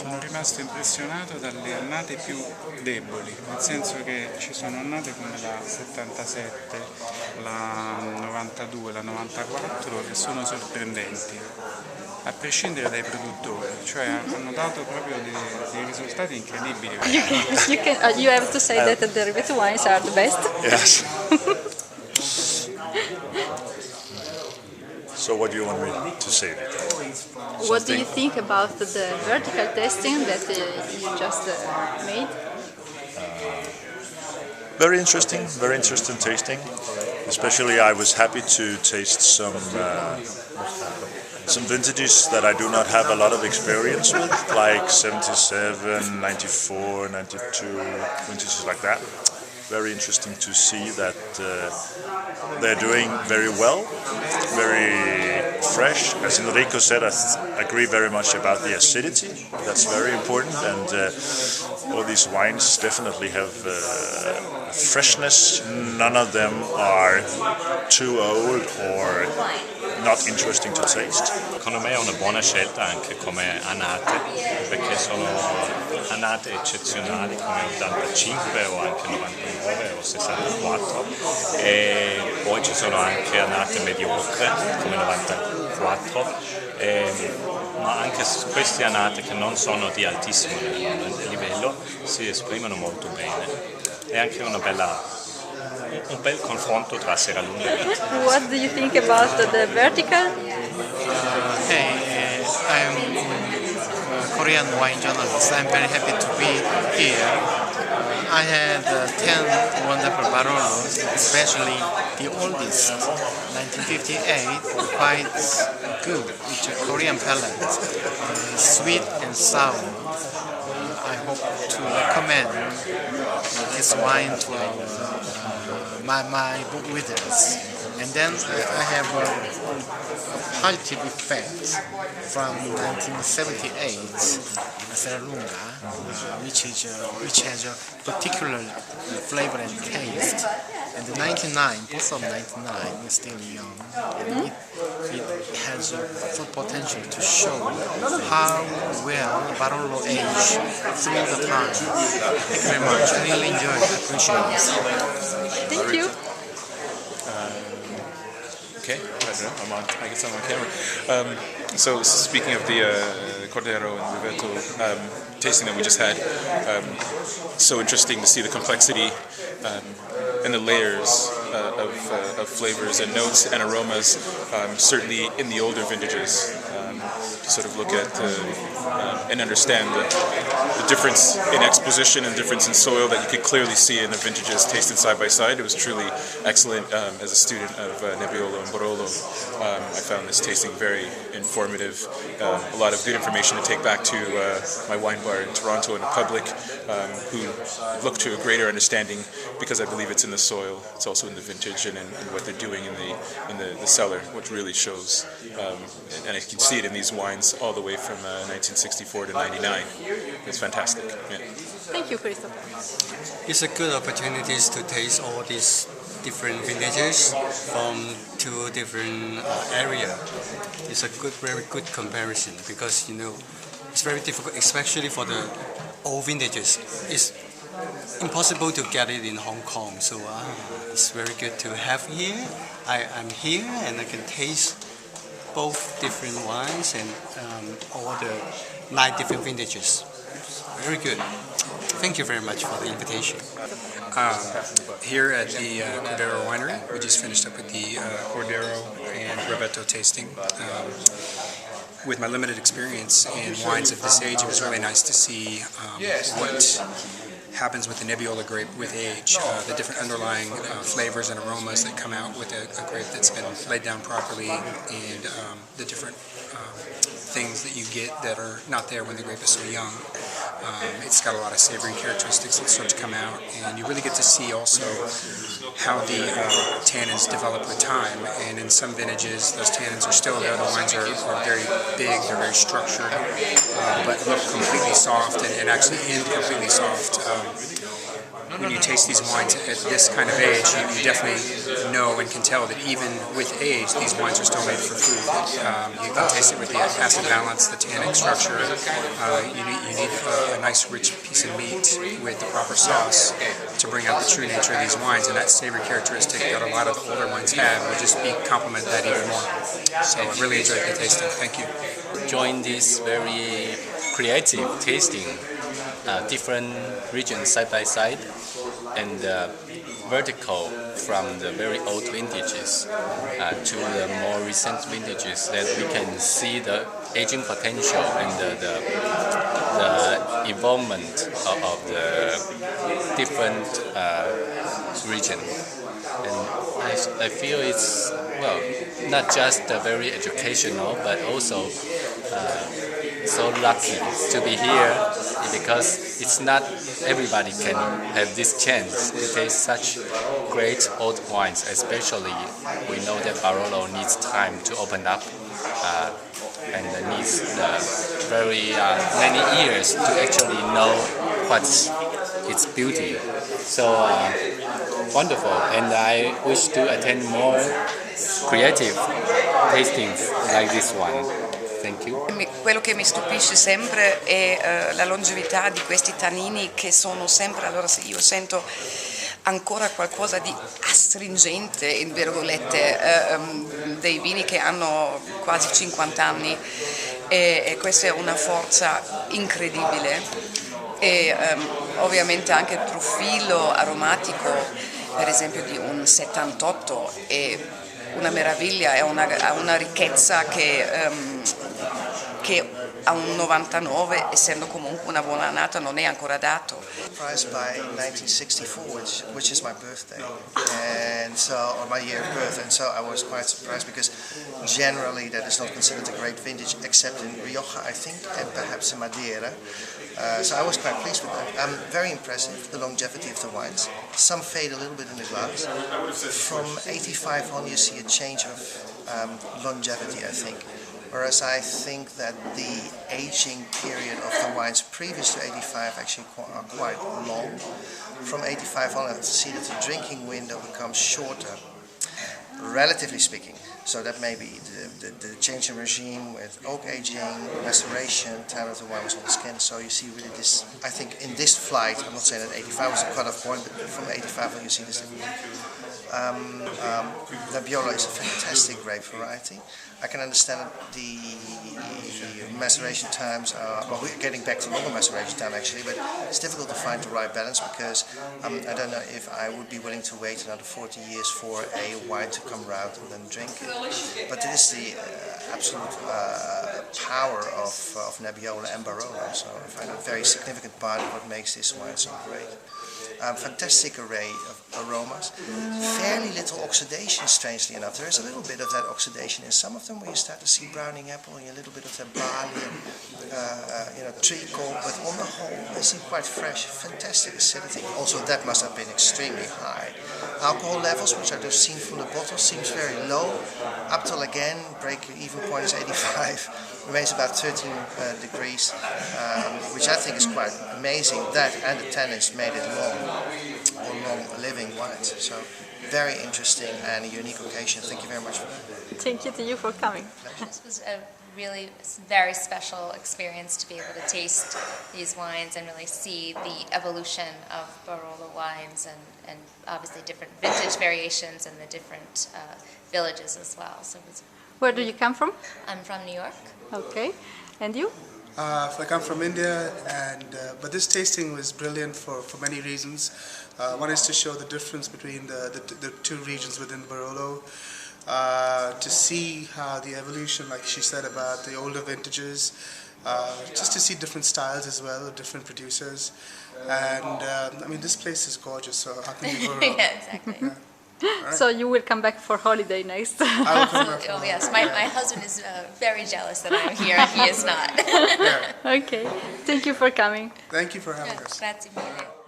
why? Sono rimasto impressionato dalle annate più deboli, nel senso che ci sono annate come la 77, la 92, la 94 che sono sorprendenti, a prescindere dai produttori, cioè hanno dato proprio dei risultati incredibili. You have to say that the Rivetto wines are the best. Yes. So what do you want me to say? What do you think about the vertical testing that you just made? Very interesting tasting. Especially I was happy to taste some vintages that I do not have a lot of experience with, like 77, 94, 92, vintages like that. Very interesting to see that they're doing very well, very fresh. As Enrico said, I agree very much about the acidity. That's very important, and all these wines definitely have freshness. None of them are too old or not interesting to taste. Secondo me è una buona scelta anche come annate, perché sono annate eccezionali come 85 o anche 99 o 64, e poi ci sono anche annate mediocre come 94, ma anche queste annate che non sono di altissimo livello si esprimono molto bene. È anche un bel confronto tra Serralunga e Rivetto. What do you think about the vertical? Hey, I'm a Korean wine journalist. I'm very happy to be here. I had 10 wonderful Barolos, especially the oldest, 1958, quite good, with a Korean palate, sweet and sour. I hope to recommend this wine to my book readers. And then I have a positive effect from 1978 Serralunga, which has a particular flavor and taste. And the 99, both of 99 is still young, and it has a full potential to show how well Barolo aged through the time. Thank you very much. I really enjoyed it. Appreciate it. Thank you. Okay, I don't know, I guess I'm on camera. So speaking of the Cordero and Rivetto tasting that we just had, so interesting to see the complexity and the layers of flavors and notes and aromas, certainly in the older vintages. To sort of look at and understand the difference in exposition and difference in soil that you could clearly see in the vintages tasted side by side. It was truly excellent. As a student of Nebbiolo and Barolo, I found this tasting very informative. A lot of good information to take back to my wine bar in Toronto and the public, who look to a greater understanding, because I believe it's in the soil, it's also in the vintage and in what they're doing in the cellar, which really shows. And I can see it in these wines all the way from 1964 to 99. It's fantastic. Yeah. Thank you, Christopher. It's a good opportunity to taste all these different vintages from two different areas. It's a very good comparison, because it's very difficult, especially for the old vintages. It's impossible to get it in Hong Kong, so it's very good to have here. I'm here and I can taste both different wines and all the 9 different vintages. Very good. Thank you very much for the invitation. Here at the Cordero Winery, we just finished up with the Cordero and Rivetto tasting. With my limited experience in wines of this age, it was really nice to see what happens with the Nebbiolo grape with age, the different underlying flavors and aromas that come out with a grape that's been laid down properly, and the different things that you get that are not there when the grape is so young. It's got a lot of savory characteristics that start to come out, and you really get to see also how the tannins develop with time. And in some vintages, those tannins are still there. The wines are very big, they're very structured, but look completely soft and actually end completely soft. when you taste these wines at this kind of age, you definitely know and can tell that even with age, these wines are still made for food. You can taste it with the acid balance, the tannic structure. You need a nice rich piece of meat with the proper sauce to bring out the true nature of these wines, and that savory characteristic that a lot of the older wines have will just complement that even more. So I really enjoyed the tasting. Thank you. Join this very creative tasting, different regions side by side, and vertical from the very old vintages to the more recent vintages, that we can see the aging potential and the involvement of the different region. And I feel it's, well, not just very educational, but also so lucky to be here, because it's not everybody can have this chance to taste such great old wines. Especially, we know that Barolo needs time to open up and needs very many years to actually know what's its beauty. So wonderful, and I wish to attend more creative tastings like this one. Thank you. Quello che mi stupisce sempre è la longevità di questi tannini, che sono sempre, allora io sento ancora qualcosa di astringente, in virgolette, dei vini che hanno quasi 50 anni, e questa è una forza incredibile, e ovviamente anche il profilo aromatico, per esempio di un 78, è una meraviglia, è una ricchezza che a un 99, essendo comunque una buona annata, non è ancora dato. Surprised by 1964, which is my birthday, and so, or my year of birth, and so I was quite surprised, because generally that is not considered a great vintage except in Rioja, I think, and perhaps in Madeira. So I was quite pleased with that. Very impressive, the longevity of the wines. Some fade a little bit in the glass. From 85 on, you see a change of longevity, I think. Whereas I think that the aging period of the wines previous to 85 actually are quite long. From 85 on, I see that the drinking window becomes shorter, relatively speaking. So that may be the change in regime with oak aging, maceration, time of the wine was on the skin. So you see really this, I think in this flight, I'm not saying that 85 was a cut-off point, but from 85 on you see this. Nebbiolo is a fantastic grape variety. I can understand that the maceration times are, well, we're getting back to longer maceration time actually, but it's difficult to find the right balance, because I don't know if I would be willing to wait another 40 years for a wine to come round and then drink it. But this is the absolute power of Nebbiolo and Barolo, so I find a very significant part of what makes this wine so great. Fantastic array of aromas, fairly little oxidation, strangely enough. There is a little bit of that oxidation in some of them, where you start to see browning apple and a little bit of that barley and treacle, but on the whole they seem quite fresh. Fantastic acidity. Also, that must have been extremely high. Alcohol levels, which I've just seen from the bottle, seems very low. Up till again, break-even point is 85. Remains about 13 degrees, which I think is quite amazing. That and the tannins made it long living wines. So very interesting and a unique occasion. Thank you very much for that. Thank you to you for coming. This was a really very special experience to be able to taste these wines and really see the evolution of Barolo wines, and obviously different vintage variations and the different villages as well. So it was. Where do you come from? I'm from New York. Okay, and you? I come from India, and but this tasting was brilliant for many reasons. One is to show the difference between the two regions within Barolo, to see how the evolution, like she said about the older vintages, just to see different styles as well, different producers, and I mean, this place is gorgeous, so how can you go wrong? Yeah, exactly. Yeah. Right. So you will come back for holiday next. I will come back. Oh yes, my husband is very jealous that I'm here and he is not. Okay, thank you for coming. Thank you for having us. Grazie mille.